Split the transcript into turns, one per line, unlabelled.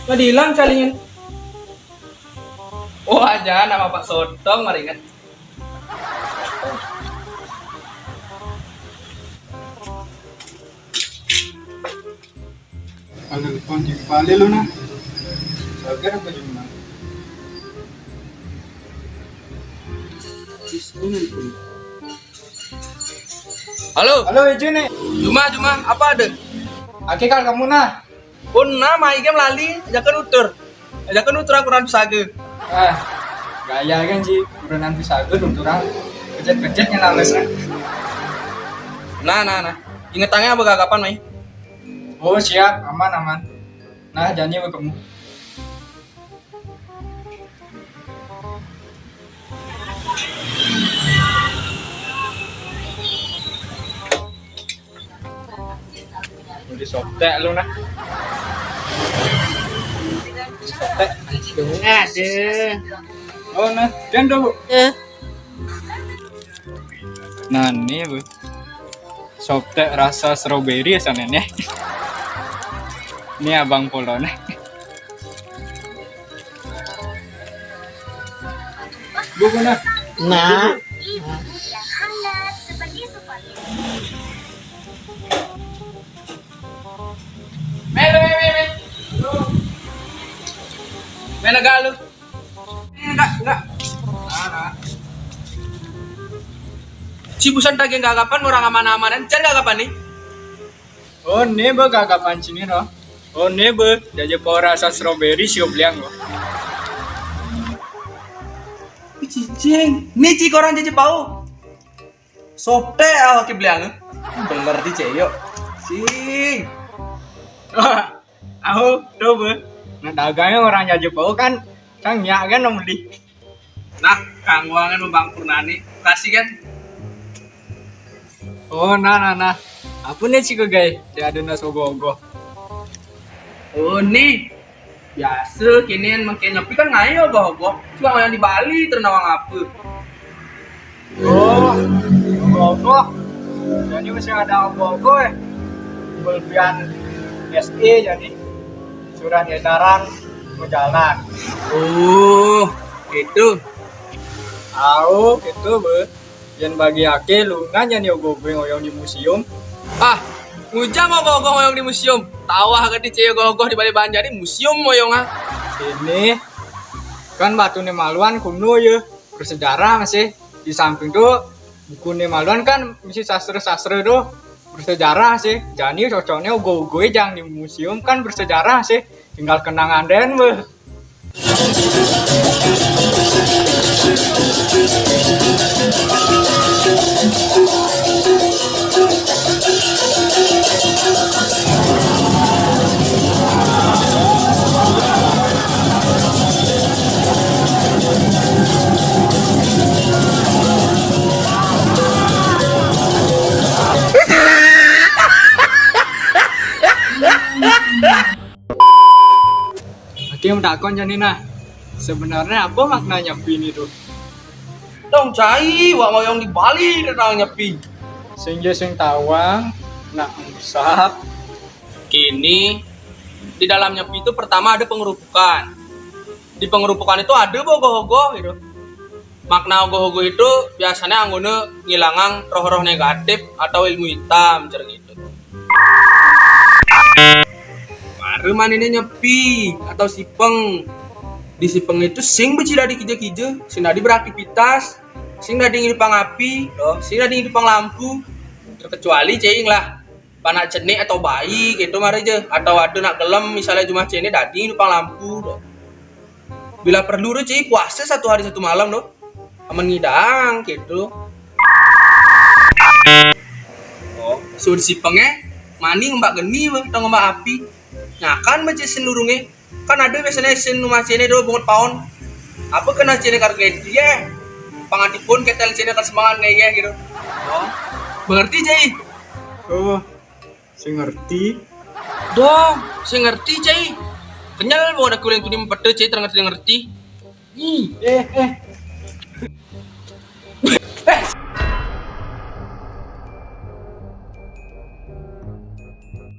Nggak hilang calingin. Oh aja nama Pak Sotong maringan.
Agak kunci kepala lu nah. Agar apa cuma?
Halo,
Halo Ejo nih.
Juma, apa ada?
Aki kal kamu nah.
Punna main game lali, ajakan utur aku rantu sage.
Ah, gaya kan sih. Udah nanti sagut untuk orang. Kecet-kecetnya nales nah.
Nah. Ingat tanya apa kapan mai?
Oh siap, aman. Nah janji sama kamu. Udah sotek lu nah. Sotek.
Ada.
Oh nah, dan bu.
Eh,
Nah nih bu. Sotek rasa strawberry ya sana nih. Ini abang Polo nih. Bu nah.
nah,
yang hangat sebagai support.
Mel. Mel agak lu. Enggak. Nah. Cibusan daging gagapan orang aman-amanan, can gagapan nih.
Oh nih bu kakapan sini no. Oh nih bu, jadi bawa rasa strawberry siop liang lo.
Cicing, nih cik orang jadi bau. Sopte awak bilang, bener di ceyo. Cing.
Aku tuh bu. Nah dagangnya orang jadi bau kan, nyak kan nom beli.
Nah, kang wangan membang Purnani, kasih kan?
Oh nah. Apa nih sih guys? Dia ada nasi ogo-ogo.
Oh nih, biasa kinian makin nyepi kan ngayo bohong. Cuma yang di Bali ternawang apa?
Oh, ogo-ogo. Jadi masih ada ogo-ogo ya. Kelebihan SE jadi surat edaran mau jalan.
Oh, itu.
Tahu gitu bu. Yang bagi ake lungan yang ogo-ogo yang di museum.
Ah, ujang mau gogoh moyong di museum. Tawah kan di ceyo gogoh di Bali Banjar di museum moyong ah.
Sini kan batu Nemaluan kuno ya bersejarah masih di samping tuh buku Nemaluan kan masih sastra tuh bersejarah sih. Jadi cocoknya ugo-ugo yang di museum kan bersejarah sih. Tinggal kenangan den bu. Hakim takon jadi nah. Sebenarnya apa maknanya pin itu?
Dong cai, wak moyong di Bali ternawang nyepi.
Sing tawang nak usap.
Kini di dalam nyepi itu pertama ada pengerupukan. Di pengerupukan itu ada bogoh-bogoh gitu. Makna ogoh-ogoh itu biasanya anggone ngilangang roh-roh negatif atau ilmu hitam cara gitu. Baru manine nyepi atau sipeng. Di sipeng itu sing becida di kije-kije, sing tadi beraktivitas, sing tadi ngidupang api, sing tadi ngidupang lampu. Terkecuali cing lah, panak cenik atau bayi gitu mari aja. Atau ada nak kelem misalnya cuma cenik tadi ngidupang lampu. Bila perlu tuh cing puasa 1 hari 1 malam doh. Aman ngidang gitu. Oh, sudah sipengnya maning mbak geni atau mbak api. Nyakan macam sen lurungnya. Kan ada biasanya sen rumah cene do bungut paon. Apa kena cene karena dia? Pangantipun ketel cene kan semangat kayak gitu. Oh, mengerti Cai?
Oh, saya ngerti.
Dong, saya ngerti Cai. Kenyal mau ada kuliah tuh di mempede Cai, ngerti.
Eh,